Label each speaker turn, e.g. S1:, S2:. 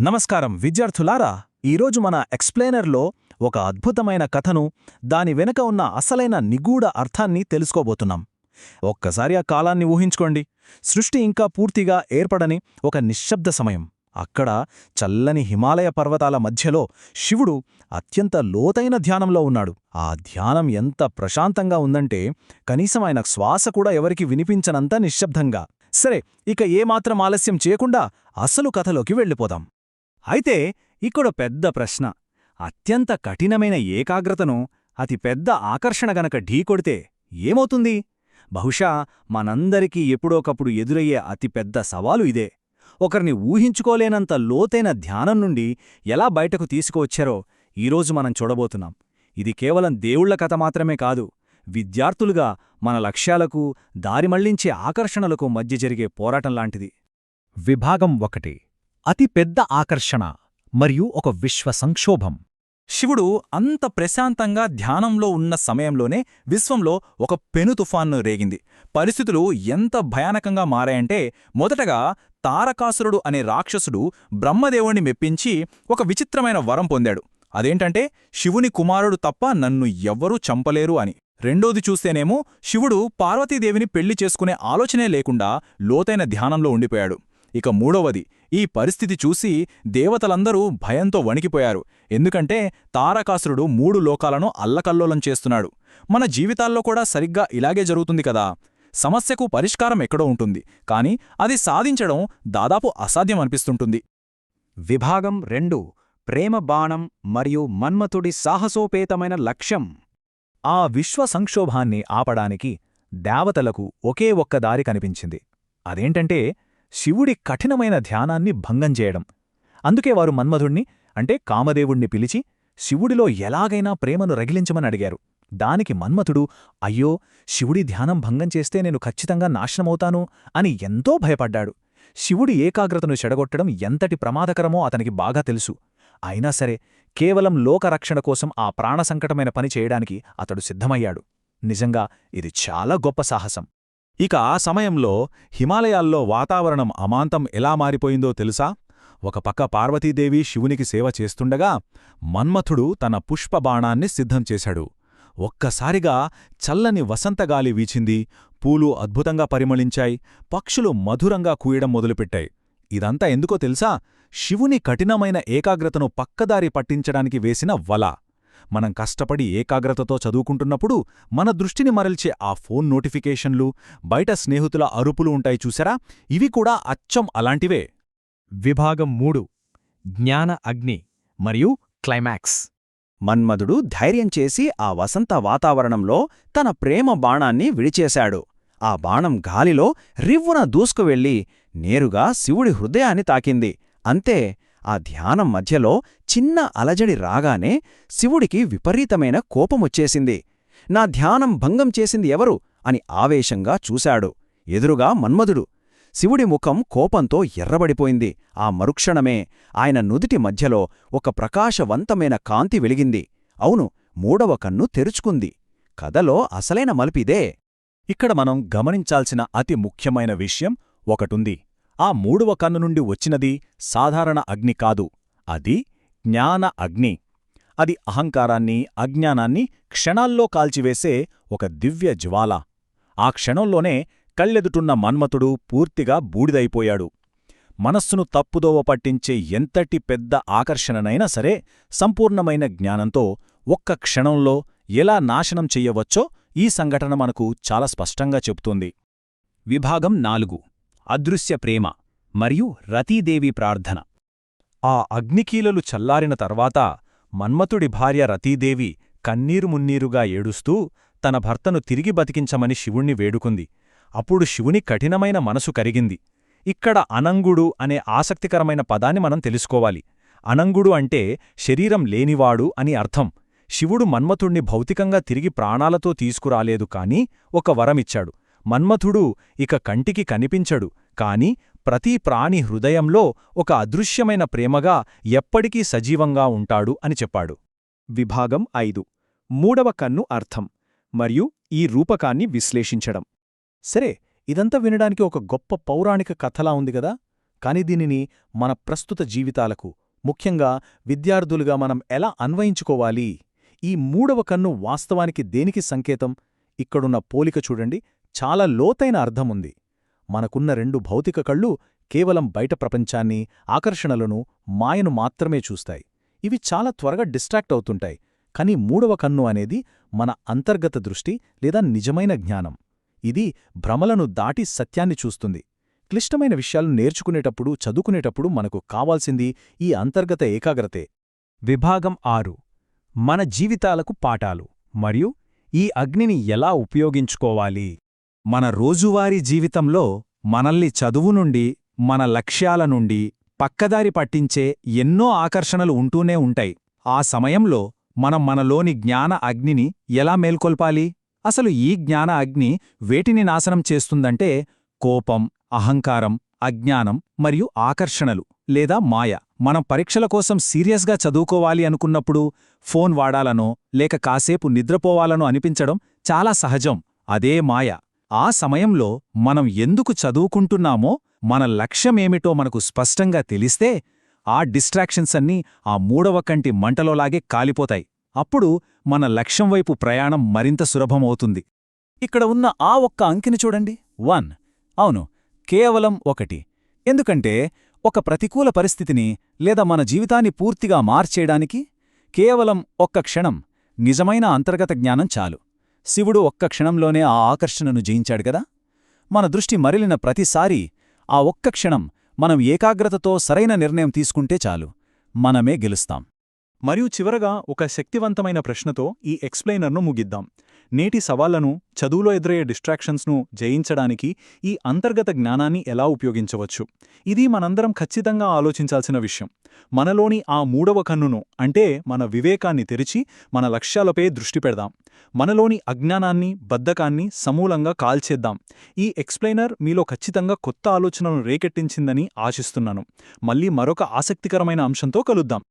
S1: నమస్కారం విద్యార్థులారా, ఈరోజు మన ఎక్స్ప్లెయినర్లో ఒక అద్భుతమైన కథను, దాని వెనుక ఉన్న అసలైన నిగూఢ అర్థాన్ని తెలుసుకోబోతున్నాం. ఒక్కసారి ఆ కాలాన్ని ఊహించుకోండి. సృష్టి ఇంకా పూర్తిగా ఏర్పడని ఒక నిశ్శబ్ద సమయం. అక్కడ చల్లని హిమాలయ పర్వతాల మధ్యలో శివుడు అత్యంత లోతైన ధ్యానంలో ఉన్నాడు. ఆ ధ్యానం ఎంత ప్రశాంతంగా ఉందంటే కనీసం ఆయన శ్వాస కూడా ఎవరికి వినిపించనంత నిశ్శబ్దంగా. సరే, ఇక ఏమాత్రం ఆలస్యం చేయకుండా అసలు కథలోకి వెళ్ళిపోదాం.
S2: అయితే ఇక్కడ పెద్ద ప్రశ్న. అత్యంత కఠినమైన ఏకాగ్రతను అతి పెద్ద ఆకర్షణ గనక ఢీకొడితే ఏమవుతుంది? బహుశా మనందరికీ ఎప్పుడోకప్పుడు ఎదురయ్యే అతిపెద్ద సవాలు ఇదే. ఒకరిని ఊహించుకోలేనంత లోతైన ధ్యానం నుండి ఎలా బయటకు తీసుకువచ్చారో ఈరోజు మనం చూడబోతున్నాం. ఇది కేవలం దేవుళ్ల కథ మాత్రమే కాదు, విద్యార్థులుగా మన లక్ష్యాలకు, దారిమళ్లించే ఆకర్షణలకు మధ్య జరిగే పోరాటంలాంటిది.
S3: విభాగం 1. అతి పెద్ద ఆకర్షణ మరియు ఒక విశ్వ సంక్షోభం.
S1: శివుడు అంత ప్రశాంతంగా ధ్యానంలో ఉన్న సమయంలోనే విశ్వంలో ఒక పెను తుఫాను రేగింది. పరిస్థితులు ఎంత భయానకంగా మారాయంటే, మొదటగా తారకాసురుడు అనే రాక్షసుడు బ్రహ్మదేవుణ్ణి మెప్పించి ఒక విచిత్రమైన వరం పొందాడు. అదేంటంటే, శివుని కుమారుడు తప్ప నన్ను ఎవ్వరూ చంపలేరు అని. రెండోది చూస్తేనేమో శివుడు పార్వతీదేవిని పెళ్లి చేసుకునే ఆలోచనే లేకుండా లోతైన ధ్యానంలో ఉండిపోయాడు. ఇక మూడవది, ఈ పరిస్థితి చూసి దేవతలందరూ భయంతో వణికిపోయారు. ఎందుకంటే తారకాసురుడు 3 లోకాలను అల్లకల్లోలం చేస్తున్నాడు. మన జీవితాల్లో కూడా సరిగ్గా ఇలాగే జరుగుతుంది కదా. సమస్యకు పరిష్కారం ఎక్కడో ఉంటుంది, కానీ అది సాధించడం దాదాపు అసాధ్యం అనిపిస్తుంటుంది.
S3: విభాగం 2. ప్రేమ బాణం మరియు మన్మథుడి సాహసోపేతమైన లక్ష్యం. ఆ విశ్వ సంక్షోభాన్ని ఆపడానికి దేవతలకు ఒకే ఒక్క దారి కనిపించింది. అదేంటంటే శివుడి కఠినమైన ధ్యానాన్ని భంగం చేయడం. అందుకే వారు మన్మథుణ్ణి, అంటే కామదేవుణ్ణి పిలిచి శివుడిలో ఎలాగైనా ప్రేమను రగిలించమని అడిగారు. దానికి మన్మథుడు, అయ్యో, శివుడి ధ్యానం భంగం చేస్తే నేను ఖచ్చితంగా నాశనమవుతాను అని ఎంతో భయపడ్డాడు. శివుడి ఏకాగ్రతను చెడగొట్టడం ఎంతటి ప్రమాదకరమో అతనికి బాగా తెలుసు. అయినా సరే, కేవలం లోకరక్షణ కోసం ఆ ప్రాణసంకటమైన పని చేయడానికి అతడు సిద్ధమయ్యాడు. నిజంగా ఇది చాలా గొప్ప సాహసం.
S2: ఇక ఆ సమయంలో హిమాలయాల్లో వాతావరణం అమాంతం ఎలా మారిపోయిందో తెలుసా? ఒక పక్క పార్వతీదేవి శివునికి సేవ చేస్తుండగా మన్మథుడు తన పుష్పబాణాన్ని సిద్ధం చేశాడు. ఒక్కసారిగా చల్లని వసంతగాలి వీచింది. పూలు అద్భుతంగా పరిమళించాయి. పక్షులు మధురంగా కూయడం మొదలుపెట్టాయి. ఇదంతా ఎందుకో తెలుసా? శివుని కఠినమైన ఏకాగ్రతను పక్కదారి పట్టించడానికి వేసిన వల. మనం కష్టపడి ఏకాగ్రతతో చదువుకుంటున్నప్పుడు మన దృష్టిని మరల్చే ఆ ఫోన్ నోటిఫికేషన్లు, బయట స్నేహితుల అరుపులు ఉంటాయి చూసారా? ఇవి కూడా అచ్చం అలాంటివే.
S3: విభాగం 3. జ్ఞాన అగ్ని మరియు క్లైమాక్స్.
S4: మన్మథుడు ధైర్యం చేసి ఆ వసంత వాతావరణంలో తన ప్రేమ బాణాన్ని విడిచేశాడు. ఆ బాణం గాలిలో రివ్వున దూసుకువెళ్ళి నేరుగా శివుడి హృదయాన్ని తాకింది. అంతే, ఆ ధ్యానం మధ్యలో చిన్న అలజడి రాగానే శివుడికి విపరీతమైన కోపమొచ్చేసింది. నా ధ్యానం భంగం చేసింది ఎవరు అని ఆవేశంగా చూశాడు. ఎదురుగా మన్మథుడు. శివుడి ముఖం కోపంతో ఎర్రబడిపోయింది. ఆ మరుక్షణమే ఆయన నుదిటి మధ్యలో ఒక ప్రకాశవంతమైన కాంతి వెలిగింది. అవును, 3వ కన్ను తెరుచుకుంది. కథలో అసలైన మలుపిదే.
S2: ఇక్కడ మనం గమనించాల్సిన అతి ముఖ్యమైన విషయం ఒకటుంది. ఆ 3వ కన్ను నుండి వచ్చినది సాధారణ అగ్ని కాదు, అది జ్ఞాన అగ్ని. అది అహంకారాన్ని, అజ్ఞానాన్ని క్షణాల్లో కాల్చివేసే ఒక దివ్య జ్వాల. ఆ క్షణంలోనే కళ్ళెదుటున్న మన్మథుడు పూర్తిగా బూడిదైపోయాడు. మనస్సును తప్పుదోవ పట్టించే ఎంతటి పెద్ద ఆకర్షణనైనా సరే సంపూర్ణమైన జ్ఞానంతో ఒక్క క్షణంలో ఎలా నాశనం చెయ్యవచ్చో ఈ సంఘటన మనకు చాలా స్పష్టంగా చెబుతుంది.
S3: విభాగం 4. అదృశ్య ప్రేమ మరియు రతీదేవి ప్రార్థన.
S2: ఆ అగ్నికీలలు చల్లారిన తర్వాత మన్మథుడి భార్య రతీదేవి కన్నీరు మున్నీరుగా ఏడుస్తూ తన భర్తను తిరిగి బతికించమని శివుణ్ణి వేడుకుంది. అప్పుడు శివుని కఠినమైన మనసు కరిగింది. ఇక్కడ అనంగుడు అనే ఆసక్తికరమైన పదాన్ని మనం తెలుసుకోవాలి. అనంగుడు అంటే శరీరం లేనివాడు అని అర్థం. శివుడు మన్మథుణ్ణి భౌతికంగా తిరిగి ప్రాణాలతో తీసుకురాలేదు, కాని ఒక వరమిచ్చాడు. మన్మథుడు ఇక కంటికి కనిపించడు, కాని ప్రతి ప్రాణి హృదయంలో ఒక అదృశ్యమైన ప్రేమగా ఎప్పటికీ సజీవంగా ఉంటాడు అని చెప్పాడు.
S3: విభాగం 5. 3వ కన్ను అర్థం మరియు ఈ రూపకాన్ని విశ్లేషించడం.
S1: సరే, ఇదంతా వినడానికి ఒక గొప్ప పౌరాణిక కథలా ఉంది గదా.
S3: కాని దీనిని మన ప్రస్తుత జీవితాలకు, ముఖ్యంగా విద్యార్థులుగా మనం ఎలా అన్వయించుకోవాలి? ఈ మూడవ కన్ను వాస్తవానికి దేనికి సంకేతం? ఇక్కడున్న పోలిక చూడండి, చాలా లోతైన అర్థముంది. మనకున్న రెండు భౌతిక కళ్ళు కేవలం బయట ప్రపంచాన్ని, ఆకర్షణలను, మాయను మాత్రమే చూస్తాయి. ఇవి చాలా త్వరగా డిస్ట్రాక్ట్ అవుతుంటాయి. కాని మూడవ కన్ను అనేది మన అంతర్గత దృష్టి లేదా నిజమైన జ్ఞానం. ఇది భ్రమలను దాటి సత్యాన్ని చూస్తుంది. క్లిష్టమైన విషయాలు నేర్చుకునేటప్పుడు, చదువుకునేటప్పుడు మనకు కావాల్సింది ఈ అంతర్గత ఏకాగ్రతే.
S2: విభాగం 6 మన జీవితాలకు పాఠాలు మరియు ఈ అగ్నిని ఎలా ఉపయోగించుకోవాలి. మన రోజువారీ జీవితంలో మనల్ని చదువు నుండి, మన లక్ష్యాల నుండి పక్కదారి పట్టించే ఎన్నో ఆకర్షణలు ఉంటూనే ఉంటాయి. ఆ సమయంలో మనం మనలోని జ్ఞాన అగ్నిని ఎలా మేల్కొల్పాలి? అసలు ఈ జ్ఞాన అగ్ని వేటిని నాశనం చేస్తుందంటే కోపం, అహంకారం, అజ్ఞానం మరియు ఆకర్షణలు లేదా మాయ. మనం పరీక్షల కోసం సీరియస్గా చదువుకోవాలి అనుకున్నప్పుడు ఫోన్ వాడాలనో లేక కాసేపు నిద్రపోవాలనో అనిపించడం చాలా సహజం. అదే మాయ. ఆ సమయంలో మనం ఎందుకు చదువుకుంటున్నామో, మన లక్ష్యమేమిటో మనకు స్పష్టంగా తెలిస్తే ఆ డిస్ట్రాక్షన్స్ అన్నీ ఆ మూడవ కంటి మంటలోలాగే కాలిపోతాయి. అప్పుడు మన లక్ష్యం వైపు ప్రయాణం మరింత సులభమవుతుంది.
S3: ఇక్కడ ఉన్న ఆ ఒక్క అంకెని చూడండి, 1. అవును, కేవలం 1. ఎందుకంటే ఒక ప్రతికూల పరిస్థితిని లేదా మన జీవితాన్ని పూర్తిగా మార్చేయడానికి కేవలం ఒక్క క్షణం నిజమైన అంతర్గత జ్ఞానం చాలు. శివుడు ఒక్క క్షణంలోనే ఆ ఆకర్షణను జయించాడు గదా. మన దృష్టి మరలిన ప్రతిసారీ ఆ ఒక్క క్షణం మనం ఏకాగ్రతతో సరైన నిర్ణయం తీసుకుంటే చాలు, మనమే గెలుస్తాం.
S1: మరియు చివరగా ఒక శక్తివంతమైన ప్రశ్నతో ఈ ఎక్స్ప్లెయినర్ను ముగిద్దాం. నేటి సవాళ్లను, చదువులో ఎదురయ్యే డిస్ట్రాక్షన్స్ను జయించడానికి ఈ అంతర్గత జ్ఞానాన్ని ఎలా ఉపయోగించవచ్చు? ఇది మనందరం ఖచ్చితంగా ఆలోచించాల్సిన విషయం. మనలోని ఆ మూడవ కన్నును, అంటే మన వివేకాన్ని తెరిచి మన లక్ష్యాలపై దృష్టి పెడదాం. మనలోని అజ్ఞానాన్ని, బద్ధకాన్ని సమూలంగా కాల్చేద్దాం. ఈ ఎక్స్ప్లెయినర్ మీలో ఖచ్చితంగా కొత్త ఆలోచనలను రేకెట్టించిందని ఆశిస్తున్నాను. మళ్ళీ మరొక ఆసక్తికరమైన అంశంతో కలుద్దాం.